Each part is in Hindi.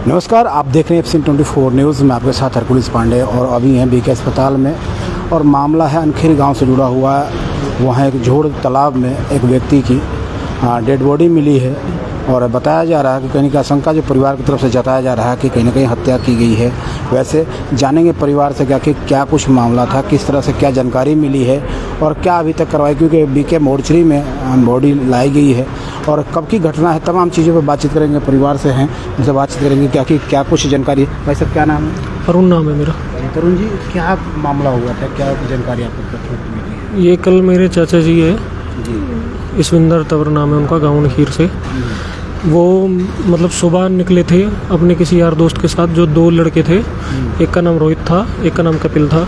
नमस्कार, आप देख रहे हैं FC24 न्यूज़ में आपके साथ हरकुलिस पांडे और अभी हैं BK अस्पताल में। और मामला है अनखीर गांव से जुड़ा हुआ है। वहाँ एक झोड़ तालाब में एक व्यक्ति की डेड बॉडी मिली है और बताया जा रहा है कि कहीं की आशंका जो परिवार की तरफ से जताया जा रहा है कि कहीं ना कहीं हत्या की गई है। वैसे जानेंगे परिवार से क्या कुछ मामला था, किस तरह से क्या जानकारी मिली है और क्या अभी तक कार्रवाई, क्योंकि BK मोर्चरी में बॉडी लाई गई है और कब की घटना है, तमाम चीज़ों पर बातचीत करेंगे। परिवार से हैं, उनसे बातचीत करेंगे क्या कुछ जानकारी है। भाई साहब, क्या नाम है? अरुण नाम है मेरा। तरुण जी, क्या मामला हुआ था, क्या जानकारी आपको मिली है? ये कल मेरे चाचा जी है जी, ईश्विंदर तवर नाम है उनका, गाँव नखीर से। वो मतलब सुबह निकले थे अपने किसी यार दोस्त के साथ, जो दो लड़के थे। एक का नाम रोहित था, एक का नाम कपिल था।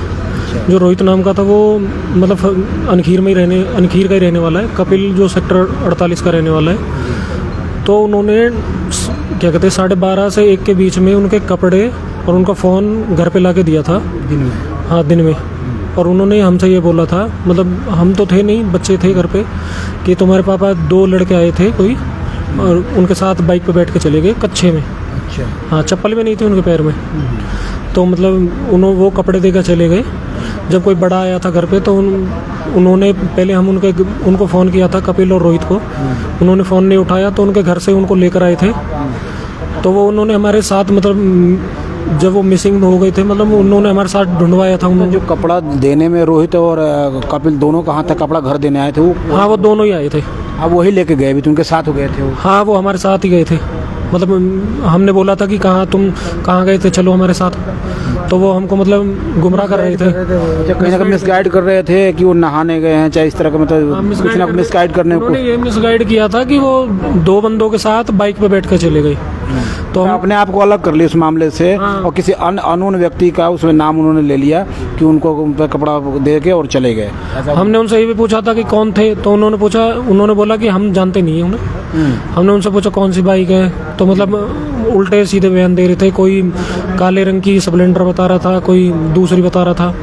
जो रोहित नाम का था वो मतलब अनखीर का ही रहने वाला है। कपिल जो सेक्टर 48 का रहने वाला है। तो उन्होंने क्या कहते हैं 12:30 से 1 के बीच में उनके कपड़े और उनका फ़ोन घर पे ला के दिया था दिन में। हाँ, दिन में। और उन्होंने हमसे ये बोला था, मतलब हम तो थे नहीं, बच्चे थे घर पे, कि तुम्हारे पापा 2 लड़के आए थे कोई और उनके साथ बाइक पे बैठ के चले गए कच्छे में। अच्छा। हाँ, चप्पल भी नहीं थी उनके पैर में। तो मतलब वो कपड़े देकर चले गए। जब कोई बड़ा आया था घर पे तो उन्होंने पहले उनको फ़ोन किया था, कपिल और रोहित को। उन्होंने फ़ोन नहीं उठाया तो उनके घर से उनको लेकर आए थे। तो वो उन्होंने हमारे साथ मतलब जब वो मिसिंग हो गए थे, मतलब उन्होंने हमारे साथ ढूंढवाया था। उन्होंने जो कपड़ा देने में रोहित और कपिल दोनों कहाँ तक कपड़ा घर देने आए थे? वो हाँ, वो दोनों ही आए थे। अब वही लेके गए भी, तो उनके साथ हो गए थे वो? हाँ, वो हमारे साथ ही गए थे। मतलब हमने बोला था कि तुम कहाँ गए थे, चलो हमारे साथ। तो वो हमको मतलब गुमराह कर रहे थे। कहीं ना कहीं मिसगाइड कर रहे थे कि वो नहाने गए हैं, चाहे इस तरह का, मतलब कुछ ना मिसगाइड करने को। उन्होंने ये मिसगाइड किया था कि वो 2 बंदों के साथ बाइक पे बैठ कर चले गए। तो हम अपने आप को अलग कर लिया उस मामले से। हाँ। और किसी अननोन व्यक्ति का उसमें नाम उन्होंने ले लिया कि उनको उन पर कपड़ा दे के और चले गए। हमने उनसे ये भी पूछा था कि कौन थे, तो उन्होंने बोला कि हम जानते नहीं हैं उन्हें। हमने उनसे पूछा कौन सी बाइक है, तो मतलब उल्टे सीधे बयान दे रहे थे। कोई काले रंग की स्प्लेंडर बता रहा था, कोई दूसरी बता रहा था।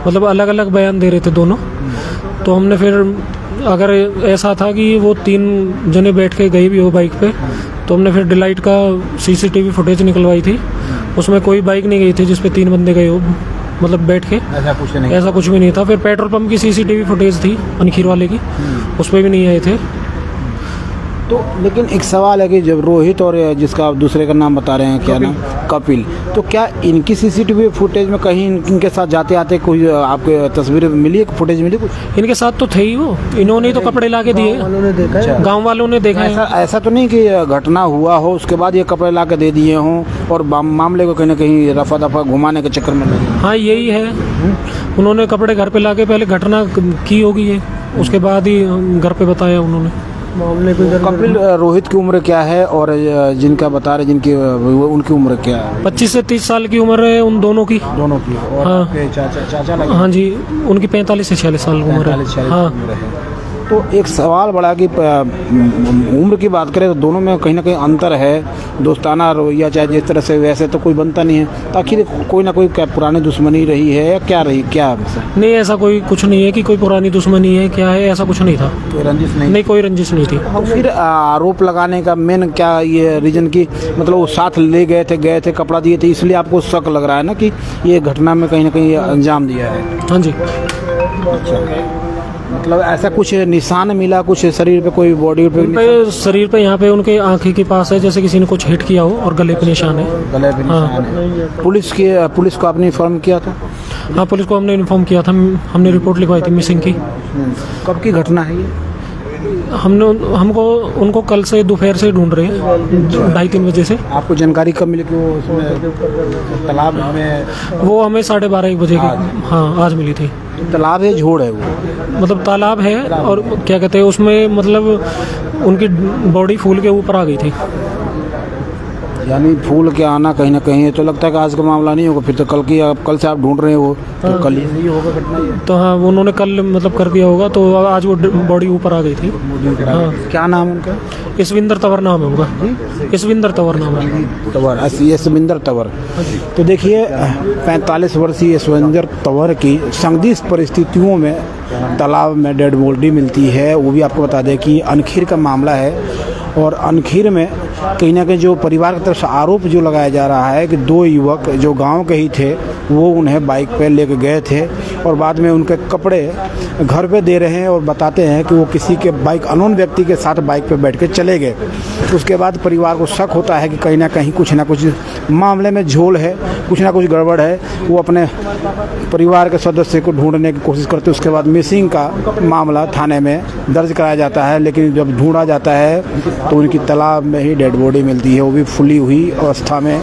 मतलब अलग अलग बयान दे रहे थे दोनों। तो हमने फिर, अगर ऐसा था कि वो 3 जने बैठ के गए भी हो बाइक पे, तो हमने फिर डिलाइट का CCTV फुटेज निकलवाई थी। उसमें कोई बाइक नहीं गई थी जिस पे 3 बंदे गए हो, मतलब बैठ के। ऐसा कुछ भी नहीं था। फिर पेट्रोल पंप की CCTV फुटेज थी अनखीर वाले की, उस पर भी नहीं आए थे। तो लेकिन एक सवाल है कि जब रोहित और जिसका आप दूसरे का नाम बता रहे हैं, क्या नाम, कपिल, तो क्या इनकी CCTV फुटेज में कहीं इनके साथ जाते आते कोई आपको तस्वीर मिली है, फुटेज मिली कुछ? इनके साथ तो थे ही वो, इन्होंने ही तो कपड़े ला के दिए। गाँव वालों ने देखा है। ऐसा तो नहीं कि घटना हुआ हो उसके बाद ये कपड़े ला के दे दिए हों और मामले को कहीं ना कहीं रफा दफा घुमाने के चक्कर में लगे? हाँ, यही है। उन्होंने कपड़े घर पे ला के पहले घटना की होगी ये, उसके बाद ही घर पे बताया उन्होंने मामले को। कपिल, रोहित की उम्र क्या है और जिनका बता रहे उनकी उम्र क्या है? 25 से 30 साल की उम्र है उन दोनों की। और हाँ। आपके चाचा लगे? हाँ जी, उनकी 45 से 46 साल की उम्र है। हाँ। तो एक सवाल बड़ा कि उम्र की बात करें तो दोनों में कहीं ना कहीं अंतर है। दोस्ताना रवैया चाहे जिस तरह से, वैसे तो कोई बनता नहीं है। तो आखिर कोई ना कोई क्या पुरानी दुश्मनी रही है या क्या रही, क्या? नहीं, ऐसा कुछ नहीं है कि कोई पुरानी दुश्मनी है, क्या है, ऐसा कुछ नहीं था। कोई रंजिश नहीं? कोई रंजिश नहीं थी। फिर आरोप लगाने का मेन क्या ये रीजन की, मतलब वो साथ ले गए थे कपड़ा दिए थे, इसलिए आपको शक लग रहा है ना कि ये घटना में कहीं ना कहीं अंजाम दिया है? हाँ जी। मतलब ऐसा कुछ निशान मिला, कुछ शरीर पे, कोई बॉडी पे? शरीर पे, यहाँ पे उनके आंखें के पास है, जैसे किसी ने कुछ हिट किया हो, और गले पे निशान है। गले पे निशान है। पुलिस को आपने इन्फॉर्म किया था? हाँ, पुलिस को हमने इन्फॉर्म किया था। हमने रिपोर्ट लिखवाई थी मिसिंग की। कब की घटना है ये? उनको कल से दोपहर से ढूंढ रहे हैं, 2:30-3 बजे से। आपको जानकारी कब मिली कि वो उसमें तालाब में? वो हमें 12:30-1 बजे की, हाँ, आज मिली थी। तालाब है, झोड़ है वो? मतलब तालाब है, और क्या कहते हैं उसमें, मतलब उनकी बॉडी फूल के ऊपर आ गई थी। यानी फूल के आना कहीं ना कहीं, तो लगता है कि आज का मामला नहीं होगा, फिर तो कल से आप ढूंढ रहे हो, तो कल ही होगा घटना ये? तो हाँ, उन्होंने कल मतलब कर दिया होगा, तो आज वो बॉडी ऊपर आ गई थी। हाँ। क्या नाम उनका? ईश्विंदर तवर नाम है उनका। ईश्विंदर तवर नाम है। ईश्विंदर तवर। तो देखिए, 45 वर्षीय ईश्विंदर तवर की संदिग्ध परिस्थितियों में तालाब में डेड बॉडी मिलती है। वो भी आपको बता दें कि अनखीर का मामला है और अनखीर में कहीं ना कहीं जो परिवार की तरफ से आरोप जो लगाया जा रहा है कि 2 युवक जो गांव के ही थे वो उन्हें बाइक पे लेके गए थे और बाद में उनके कपड़े घर पे दे रहे हैं और बताते हैं कि वो किसी के बाइक अननोन व्यक्ति के साथ बाइक पे बैठ के चले गए। उसके बाद परिवार को शक होता है कि कहीं ना कहीं कुछ ना कुछ मामले में झोल है, कुछ ना कुछ गड़बड़ है। वो अपने परिवार के सदस्य को ढूंढने की कोशिश करते, उसके बाद मिसिंग का मामला थाने में दर्ज कराया जाता है। लेकिन जब ढूंढा जाता है तो उनकी तालाब में ही डेड बॉडी मिलती है, वो भी फुली हुई अवस्था में।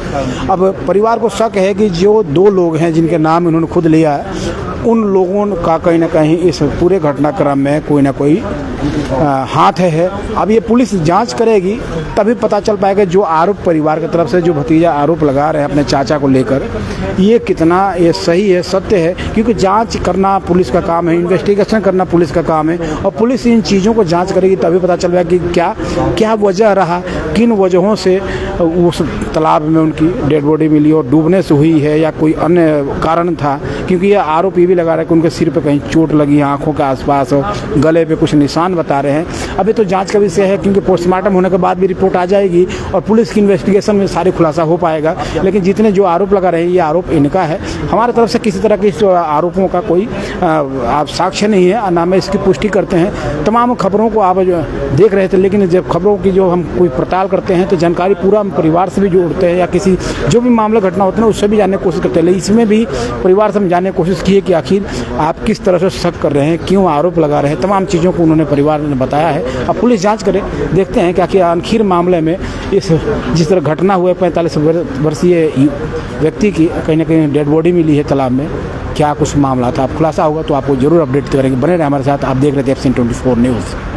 अब परिवार को शक है कि जो 2 लोग हैं जिनके नाम इन्होंने खुद लिया है, उन लोगों का कहीं ना कहीं इस पूरे घटनाक्रम में कोई ना कोई हाथ है। अब ये पुलिस जांच करेगी तभी पता चल पाएगा। जो आरोप परिवार की तरफ से जो भतीजा आरोप लगा रहे हैं अपने चाचा को लेकर, ये कितना ये सही है, सत्य है। क्योंकि जांच करना पुलिस का काम है, इन्वेस्टिगेशन करना पुलिस का काम है और पुलिस इन चीज़ों को जांच करेगी तभी पता चल पाएगा कि क्या क्या वजह रहा, किन वजहों से उस तालाब में उनकी डेड बॉडी मिली और डूबने से हुई है या कोई अन्य कारण था। क्योंकि ये आरोप ये भी लगा रहा है कि उनके सिर पे कहीं चोट लगी, आंखों के आसपास और गले पे कुछ निशान बता रहे हैं। अभी तो जांच का विषय है क्योंकि पोस्टमार्टम होने के बाद भी रिपोर्ट आ जाएगी और पुलिस की इन्वेस्टिगेशन में सारी खुलासा हो पाएगा। लेकिन जितने जो आरोप लगा रहे हैं ये आरोप इनका है। हमारी तरफ से किसी तरह के इस आरोपों का कोई आप साक्ष्य नहीं है, ना में इसकी पुष्टि करते हैं। तमाम खबरों को आप जो देख रहे थे, लेकिन जब खबरों की जो हम कोई पड़ताल करते हैं तो जानकारी पूरा हम परिवार से भी जोड़ते हैं या किसी जो भी मामला घटना होता है उससे भी जानने की कोशिश करते हैं। लेकिन इसमें भी परिवार से हम जानने की कोशिश की है कि आखिर आप किस तरह से शक कर रहे हैं, क्यों आरोप लगा रहे हैं, तमाम चीज़ों को उन्होंने परिवार ने बताया है। अब पुलिस जांच करे, देखते हैं कि आखिर आखिर मामले में इस जिस तरह घटना हुआ 45 वर्षीय व्यक्ति की कहीं ना कहीं डेड बॉडी मिली है तालाब में, क्या कुछ मामला था। अब खुलासा होगा तो आपको जरूर अपडेट करेंगे। बने रहे हमारे साथ। आप देख रहे थे FC24 न्यूज़।